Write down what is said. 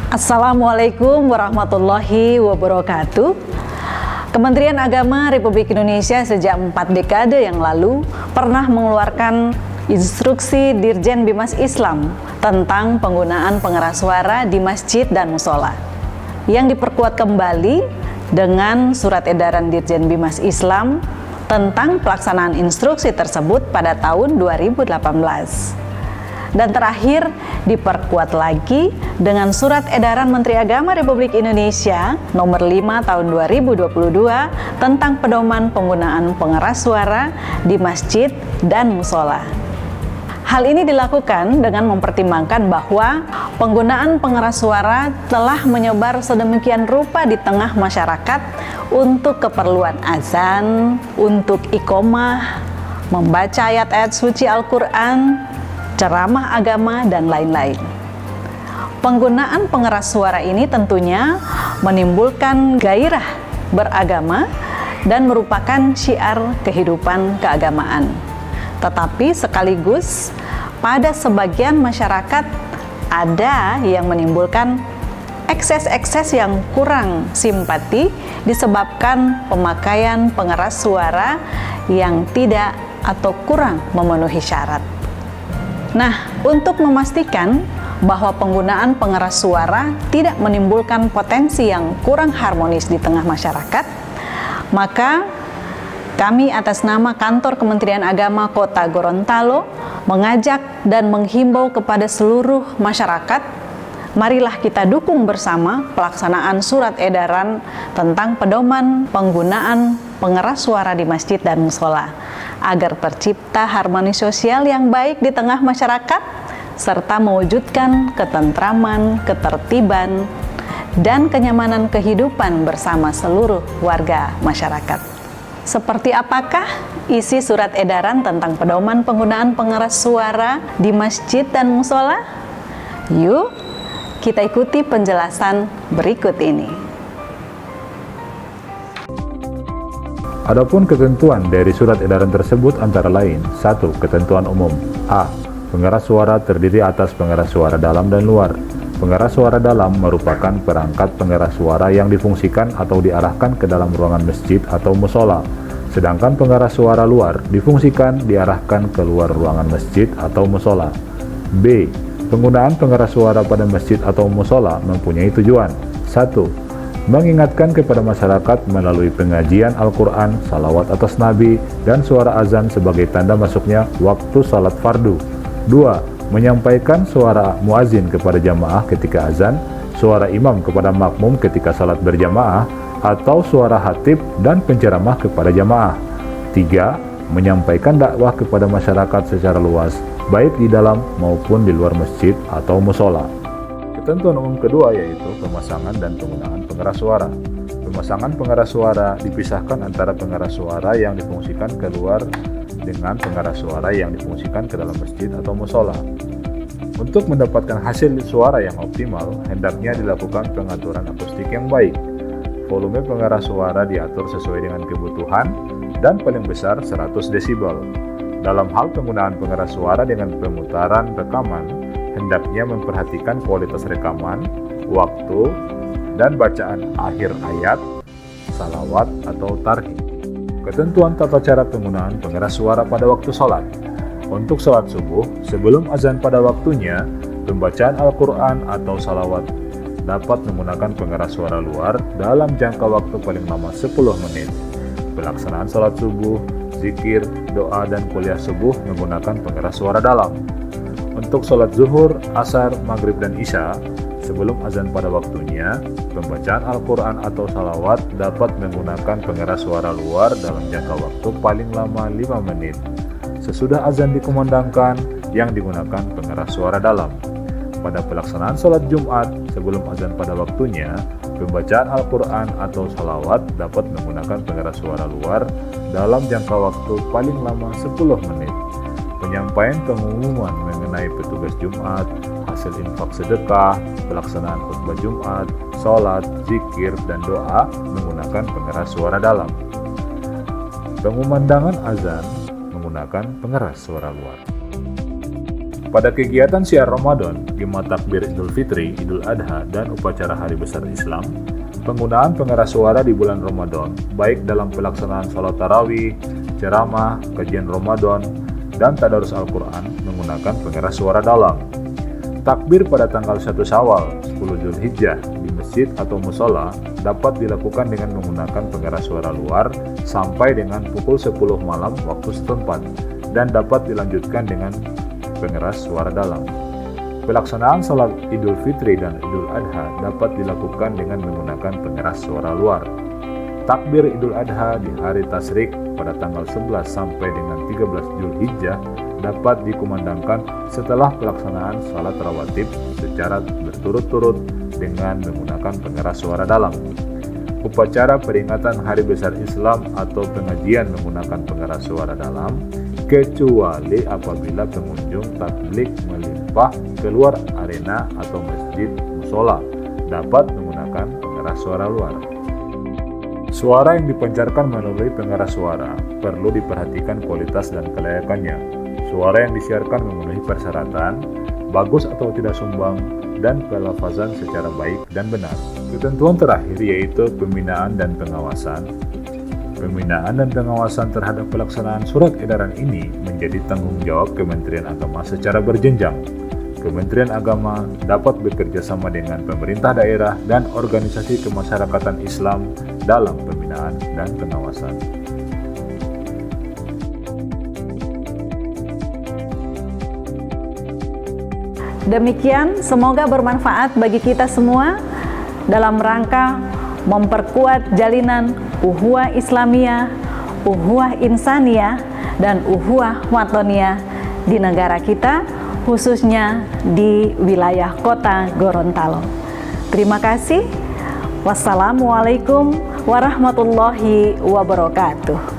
Assalamualaikum warahmatullahi wabarakatuh. Kementerian Agama Republik Indonesia sejak 4 dekade yang lalu pernah mengeluarkan instruksi Dirjen Bimas Islam tentang penggunaan pengeras suara di masjid dan musola, yang diperkuat kembali dengan surat edaran Dirjen Bimas Islam tentang pelaksanaan instruksi tersebut pada tahun 2018. Dan terakhir diperkuat lagi dengan Surat Edaran Menteri Agama Republik Indonesia nomor 5 tahun 2022 tentang pedoman penggunaan pengeras suara di masjid dan musola. Hal ini dilakukan dengan mempertimbangkan bahwa penggunaan pengeras suara telah menyebar sedemikian rupa di tengah masyarakat untuk keperluan azan, untuk iqomah, membaca ayat-ayat suci Al-Quran, ceramah agama, dan lain-lain. Penggunaan pengeras suara ini tentunya menimbulkan gairah beragama dan merupakan syiar kehidupan keagamaan. Tetapi sekaligus pada sebagian masyarakat ada yang menimbulkan ekses-ekses yang kurang simpati disebabkan pemakaian pengeras suara yang tidak atau kurang memenuhi syarat. Nah, untuk memastikan bahwa penggunaan pengeras suara tidak menimbulkan potensi yang kurang harmonis di tengah masyarakat, maka kami atas nama Kantor Kementerian Agama Kota Gorontalo mengajak dan menghimbau kepada seluruh masyarakat, marilah kita dukung bersama pelaksanaan surat edaran tentang pedoman penggunaan pengeras suara di masjid dan musola, agar tercipta harmoni sosial yang baik di tengah masyarakat, serta mewujudkan ketentraman, ketertiban, dan kenyamanan kehidupan bersama seluruh warga masyarakat. Seperti apakah isi surat edaran tentang pedoman penggunaan pengeras suara di masjid dan musola? Yuk, kita ikuti penjelasan berikut ini. Adapun ketentuan dari surat edaran tersebut antara lain: 1. Ketentuan umum. A. Pengeras suara terdiri atas pengeras suara dalam dan luar. Pengeras suara dalam merupakan perangkat pengeras suara yang difungsikan atau diarahkan ke dalam ruangan masjid atau musola. Sedangkan pengeras suara luar difungsikan diarahkan ke luar ruangan masjid atau musola. B. Penggunaan pengeras suara pada masjid atau musola mempunyai tujuan: 1. Mengingatkan kepada masyarakat melalui pengajian Al-Quran, salawat atas Nabi, dan suara azan sebagai tanda masuknya waktu salat fardu. 2. Menyampaikan suara muazin kepada jamaah ketika azan, suara imam kepada makmum ketika salat berjamaah, atau suara khatib dan penceramah kepada jamaah. 3. Menyampaikan dakwah kepada masyarakat secara luas, baik di dalam maupun di luar masjid atau musola. Ketentuan umum kedua yaitu pemasangan dan penggunaan pengeras suara. Pemasangan pengeras suara dipisahkan antara pengeras suara yang difungsikan keluar dengan pengeras suara yang difungsikan ke dalam masjid atau musola. Untuk mendapatkan hasil suara yang optimal, hendaknya dilakukan pengaturan akustik yang baik. Volume pengeras suara diatur sesuai dengan kebutuhan dan paling besar 100 desibel. Dalam hal penggunaan pengeras suara dengan pemutaran rekaman, hendaknya memperhatikan kualitas rekaman, waktu, dan bacaan akhir ayat, salawat atau tarhim. Ketentuan tata cara penggunaan pengeras suara pada waktu sholat. Untuk sholat subuh, sebelum azan pada waktunya, pembacaan Al-Quran atau salawat dapat menggunakan pengeras suara luar dalam jangka waktu paling lama 10 menit. Pelaksanaan sholat subuh, zikir, doa, dan kuliah subuh menggunakan pengeras suara dalam. Untuk sholat zuhur, asar, maghrib, dan isya, sebelum azan pada waktunya, pembacaan Al-Quran atau salawat dapat menggunakan pengeras suara luar dalam jangka waktu paling lama 5 menit. Sesudah azan dikumandangkan, yang digunakan pengeras suara dalam. Pada pelaksanaan sholat Jumat, sebelum azan pada waktunya, pembacaan Al-Quran atau salawat dapat menggunakan pengeras suara luar dalam jangka waktu paling lama 10 menit. Penyampaian pengumuman mengenai petugas Jumat, hasil infak sedekah, pelaksanaan khutbah Jumat, sholat, zikir, dan doa menggunakan pengeras suara dalam. Pengumandangan azan menggunakan pengeras suara luar. Pada kegiatan syiar Ramadan, Jumat Takbir Idul Fitri, Idul Adha, dan upacara Hari Besar Islam, penggunaan pengeras suara di bulan Ramadan, baik dalam pelaksanaan sholat tarawih, ceramah, kajian Ramadan, dan tadarus Al-Quran menggunakan pengeras suara dalam. Takbir pada tanggal 1 Syawal, 10 Zulhijjah di masjid atau musola dapat dilakukan dengan menggunakan pengeras suara luar sampai dengan pukul 10 malam waktu setempat, dan dapat dilanjutkan dengan pengeras suara dalam. Pelaksanaan sholat Idul Fitri dan Idul Adha dapat dilakukan dengan menggunakan pengeras suara luar. Takbir Idul Adha di hari Tasyrik pada tanggal 11 sampai dengan 13 Zulhijjah dapat dikumandangkan setelah pelaksanaan salat rawatib secara berturut-turut dengan menggunakan pengeras suara dalam. Upacara peringatan Hari Besar Islam atau pengajian menggunakan pengeras suara dalam, kecuali apabila pengunjung tablik melimpah keluar arena atau masjid musola, dapat menggunakan pengeras suara luar. Suara yang dipancarkan melalui pengeras suara perlu diperhatikan kualitas dan kelayakannya. Suara yang disiarkan memenuhi persyaratan, bagus atau tidak sumbang, dan pelafazan secara baik dan benar. Ketentuan terakhir yaitu pembinaan dan pengawasan. Pembinaan dan pengawasan terhadap pelaksanaan surat edaran ini menjadi tanggung jawab Kementerian Agama secara berjenjang. Kementerian Agama dapat bekerja sama dengan pemerintah daerah dan organisasi kemasyarakatan Islam dalam pembinaan dan pengawasan. Demikian, semoga bermanfaat bagi kita semua dalam rangka memperkuat jalinan uhuwah Islamiyah, uhuwah Insaniyah, dan uhuwah Watoniyah di negara kita, khususnya di wilayah kota Gorontalo. Terima kasih. Wassalamualaikum warahmatullahi wabarakatuh.